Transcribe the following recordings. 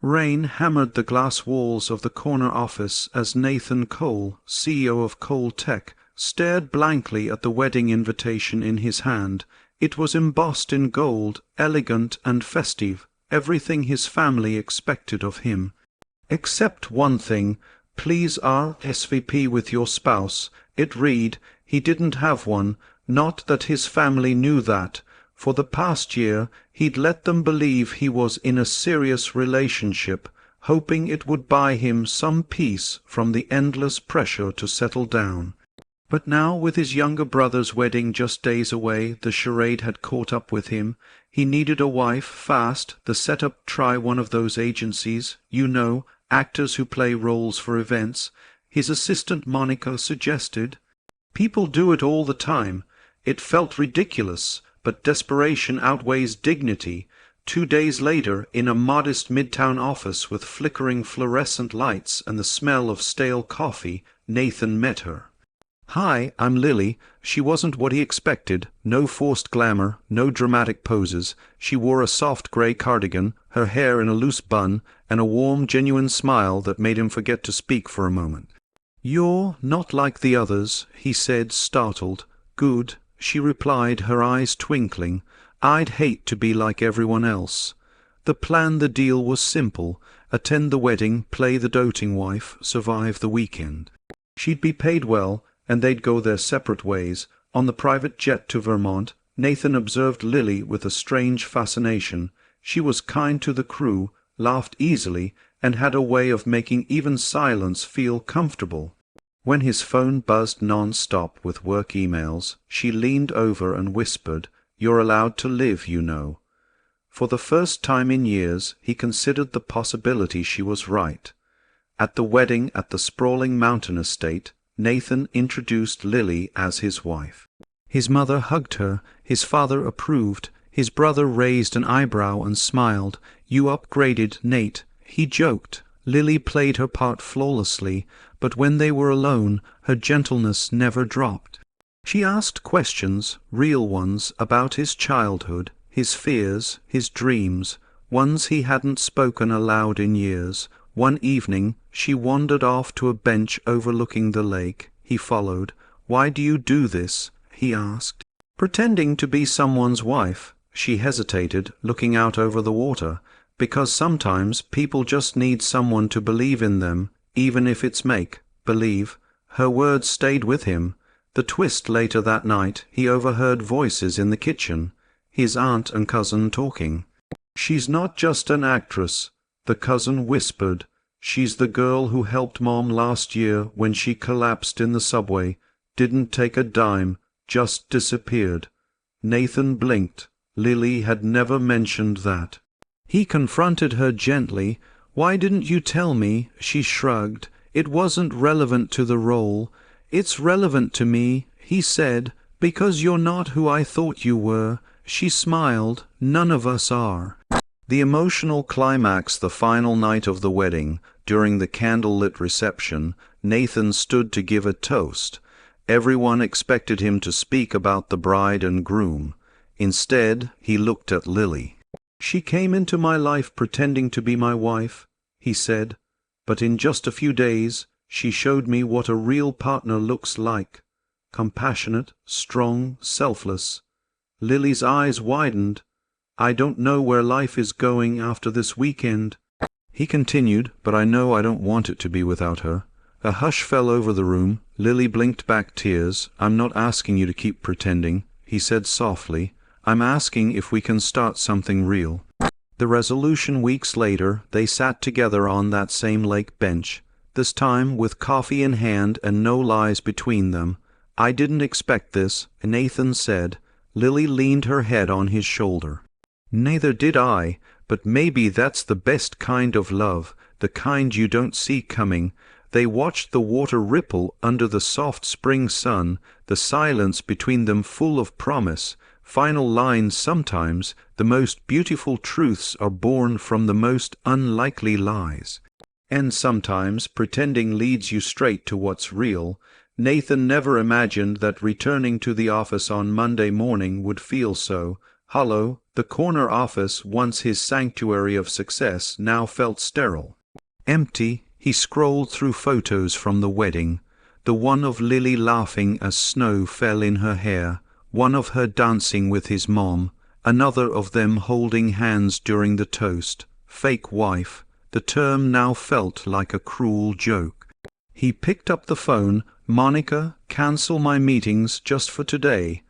Rain hammered the glass walls of the corner office as Nathan Cole, CEO of Cole Tech, stared blankly at the wedding invitation in his hand. It was embossed in gold, elegant and festive, everything his family expected of him. Except one thing: please RSVP with your spouse. It read. He didn't have one, not that his family knew that. For the past year he'd let them believe he was in a serious relationship, hoping it would buy him some peace from the endless pressure to settle down. But now, with his younger brother's wedding just days away, the charade had caught up with him. He needed a wife fast. The setup: try one of those agencies, you know, actors who play roles for events. His assistant Monica suggested. People do it all the time. It felt ridiculous, but desperation outweighs dignity. 2 days later, in a modest midtown office with flickering fluorescent lights and the smell of stale coffee, Nathan met her. "Hi, I'm Lily." She wasn't what he expected. No forced glamour, no dramatic poses. She wore a soft grey cardigan, her hair in a loose bun, and a warm, genuine smile that made him forget to speak for a moment. "You're not like the others," he said, startled. "Good," she replied, her eyes twinkling. "I'd hate to be like everyone else." The deal was simple: attend the wedding, play the doting wife, survive the weekend. She'd be paid well, and they'd go their separate ways. On the private jet to Vermont, Nathan observed Lily with a strange fascination. She was kind to the crew, laughed easily, and had a way of making even silence feel comfortable. When his phone buzzed non-stop with work emails, she leaned over and whispered, "You're allowed to live, you know." For the first time in years, he considered the possibility she was right. At the wedding at the sprawling mountain estate, Nathan introduced Lily as his wife. His mother hugged her, his father approved, his brother raised an eyebrow and smiled. "You upgraded, Nate," he joked. Lily played her part flawlessly, but when they were alone, her gentleness never dropped. She asked questions, real ones, about his childhood, his fears, his dreams, ones he hadn't spoken aloud in years. One evening she wandered off to a bench overlooking the lake. He followed. "Why do you do this?" he asked. "Pretending to be someone's wife." She hesitated, looking out over the water. "Because sometimes people just need someone to believe in them, even if it's make-believe." Her words stayed with him. The twist: later that night, he overheard voices in the kitchen, his aunt and cousin talking. "She's not just an actress," the cousin whispered. "She's the girl who helped Mom last year when she collapsed in the subway. Didn't take a dime, just disappeared." Nathan blinked. Lily had never mentioned that. He confronted her gently. "Why didn't you tell me?" She shrugged. "It wasn't relevant to the role." "It's relevant to me," he said, "because you're not who I thought you were." She smiled. "None of us are." The emotional climax: the final night of the wedding. During the candlelit reception, Nathan stood to give a toast. Everyone expected him to speak about the bride and groom. Instead, he looked at Lily. "She came into my life pretending to be my wife," he said, "but in just a few days she showed me what a real partner looks like. Compassionate, strong, selfless." Lily's eyes widened. "I don't know where life is going after this weekend," he continued, "but I know I don't want it to be without her." A hush fell over the room. Lily blinked back tears. "I'm not asking you to keep pretending," he said softly. "I'm asking if we can start something real." The resolution: weeks later, they sat together on that same lake bench, this time with coffee in hand and no lies between them. "I didn't expect this," Nathan said. Lily leaned her head on his shoulder. "Neither did I, but maybe that's the best kind of love, the kind you don't see coming." They watched the water ripple under the soft spring sun, the silence between them full of promise. Final lines: "Sometimes the most beautiful truths are born from the most unlikely lies." And sometimes pretending leads you straight to what's real. Nathan never imagined that returning to the office on Monday morning would feel so hollow, The corner office, once his sanctuary of success, now felt sterile. Empty. He scrolled through photos from the wedding. The one of Lily laughing as snow fell in her hair, one of her dancing with his mom, another of them holding hands during the toast. Fake wife. The term now felt like a cruel joke. He picked up the phone. Monica, cancel my meetings just for today.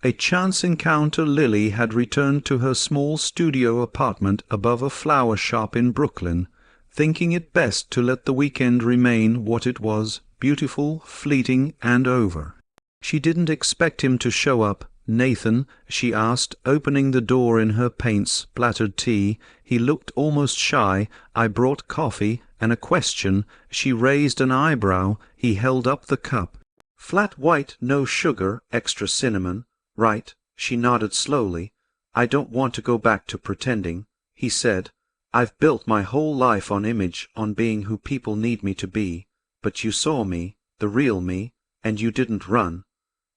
A chance encounter. Lily had returned to her small studio apartment above a flower shop in Brooklyn, thinking it best to let the weekend remain what it was, beautiful, fleeting, and over. She didn't expect him to show up. Nathan, she asked, opening the door in her paint-splattered tee. He looked almost shy. I brought coffee. And a question. She raised an eyebrow. He held up the cup. Flat white, no sugar, extra cinnamon. Right. She nodded slowly. I don't want to go back to pretending, he said. I've built my whole life on image, on being who people need me to be. But you saw me, the real me, and you didn't run.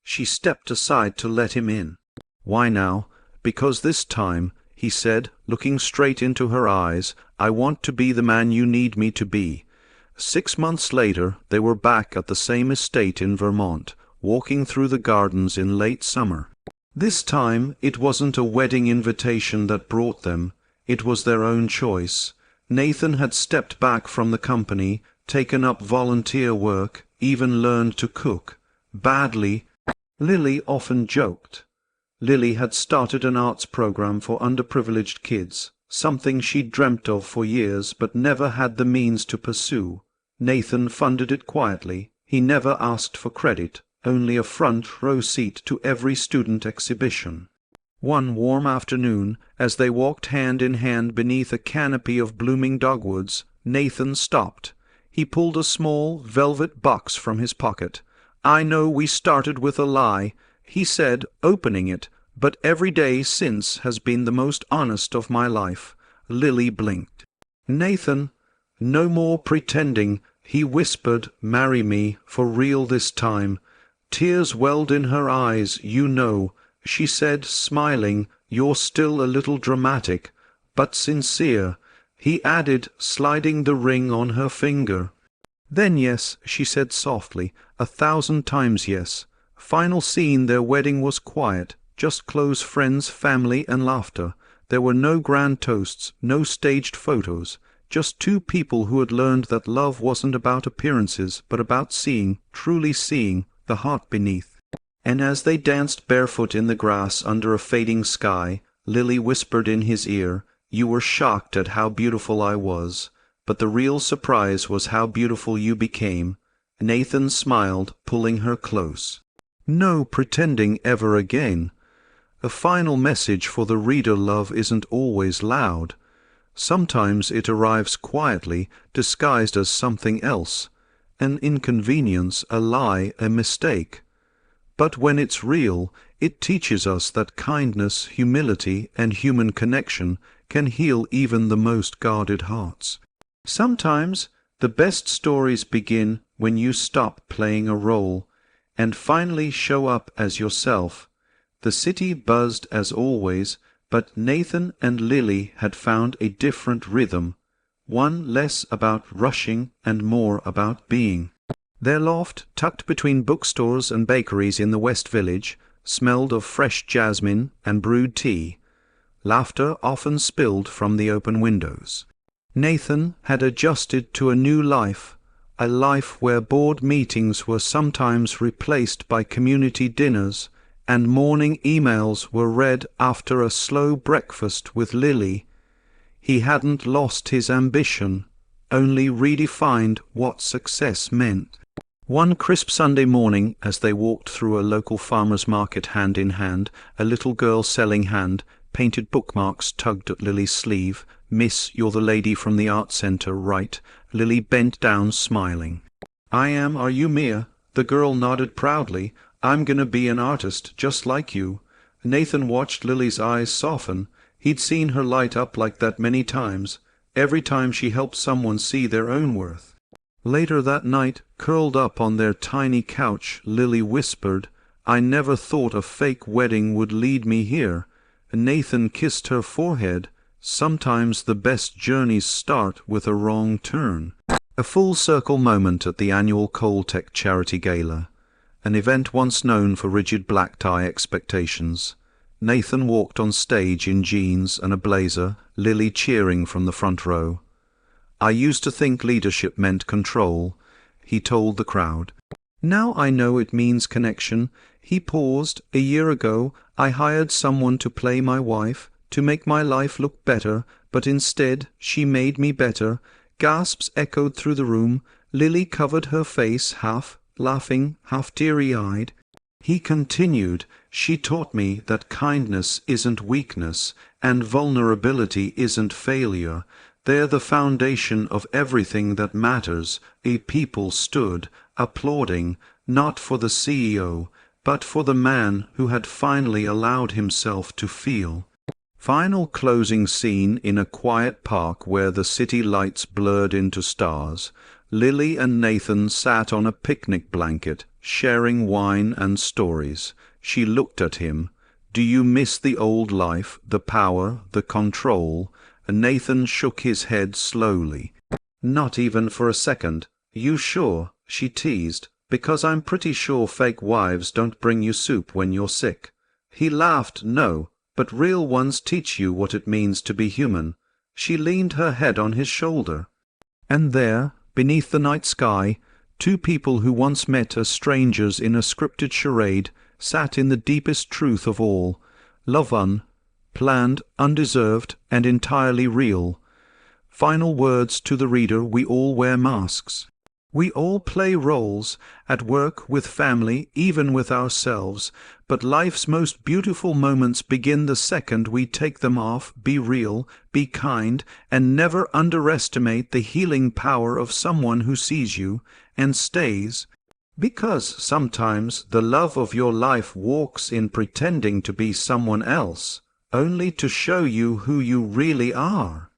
She stepped aside to let him in. Why now? Because this time, he said, looking straight into her eyes, I want to be the man you need me to be. 6 months later, they were back at the same estate in Vermont, walking through the gardens in late summer. This time, it wasn't a wedding invitation that brought them. It was their own choice. Nathan had stepped back from the company, taken up volunteer work, even learned to cook. Badly. Lily often joked. Lily had started an arts program for underprivileged kids, something she'd dreamt of for years but never had the means to pursue. Nathan funded it quietly. He never asked for credit, only a front-row seat to every student exhibition. One warm afternoon, as they walked hand in hand beneath a canopy of blooming dogwoods, Nathan stopped. He pulled a small velvet box from his pocket. I know we started with a lie, he said, opening it, but every day since has been the most honest of my life. Lily blinked. Nathan, no more pretending, he whispered, marry me, for real this time. Tears welled in her eyes. You know, she said, smiling, you're still a little dramatic, but sincere, he added, sliding the ring on her finger. Then yes, she said softly, 1,000 times yes. Final scene. Their wedding was quiet, just close friends, family, and laughter. There were no grand toasts, no staged photos, just two people who had learned that love wasn't about appearances, but about seeing, truly seeing, the heart beneath. And as they danced barefoot in the grass under a fading sky, Lily whispered in his ear, you were shocked at how beautiful I was, but the real surprise was how beautiful you became. Nathan smiled, pulling her close. No pretending ever again. A final message for the reader. Love isn't always loud. Sometimes it arrives quietly, disguised as something else. An inconvenience, a lie, a mistake. But when it's real, it teaches us that kindness, humility, and human connection can heal even the most guarded hearts. Sometimes the best stories begin when you stop playing a role and finally show up as yourself. The city buzzed as always, but Nathan and Lily had found a different rhythm, one less about rushing and more about being. Their loft, tucked between bookstores and bakeries in the West Village, smelled of fresh jasmine and brewed tea. Laughter often spilled from the open windows. Nathan had adjusted to a new life, a life where board meetings were sometimes replaced by community dinners, and morning emails were read after a slow breakfast with Lily. He hadn't lost his ambition, only redefined what success meant. One crisp Sunday morning, as they walked through a local farmer's market hand in hand, a little girl selling hand-painted bookmarks tugged at Lily's sleeve. Miss, you're the lady from the art centre, right? Lily bent down, smiling. I am, are you Mia? The girl nodded proudly. I'm gonna be an artist, just like you. Nathan watched Lily's eyes soften. He'd seen her light up like that many times, every time she helped someone see their own worth. Later that night, curled up on their tiny couch, Lily whispered, I never thought a fake wedding would lead me here. Nathan kissed her forehead. Sometimes the best journeys start with a wrong turn. A full circle moment at the annual Coltech Charity Gala, an event once known for rigid black tie expectations. Nathan walked on stage in jeans and a blazer, Lily cheering from the front row. "I used to think leadership meant control," he told the crowd. "Now I know it means connection." He paused. "A year ago, I hired someone to play my wife, to make my life look better, but instead she made me better." Gasps echoed through the room. Lily covered her face, half laughing, half teary-eyed. He continued, "She taught me that kindness isn't weakness, and vulnerability isn't failure. They're the foundation of everything that matters." A people stood, applauding, not for the CEO, but for the man who had finally allowed himself to feel. Final closing scene in a quiet park where the city lights blurred into stars. Lily and Nathan sat on a picnic blanket, sharing wine and stories. She looked at him. "Do you miss the old life, the power, the control?" And Nathan shook his head slowly. "Not even for a second." "You sure?" she teased. "Because I'm pretty sure fake wives don't bring you soup when you're sick." He laughed. "No, but real ones teach you what it means to be human." She leaned her head on his shoulder. And there, beneath the night sky, two people who once met as strangers in a scripted charade sat in the deepest truth of all. Love unplanned, undeserved, and entirely real. Final words to the reader: we all wear masks. We all play roles, at work, with family, even with ourselves, but life's most beautiful moments begin the second we take them off. Be real, be kind, and never underestimate the healing power of someone who sees you and stays. Because sometimes the love of your life walks in pretending to be someone else, only to show you who you really are.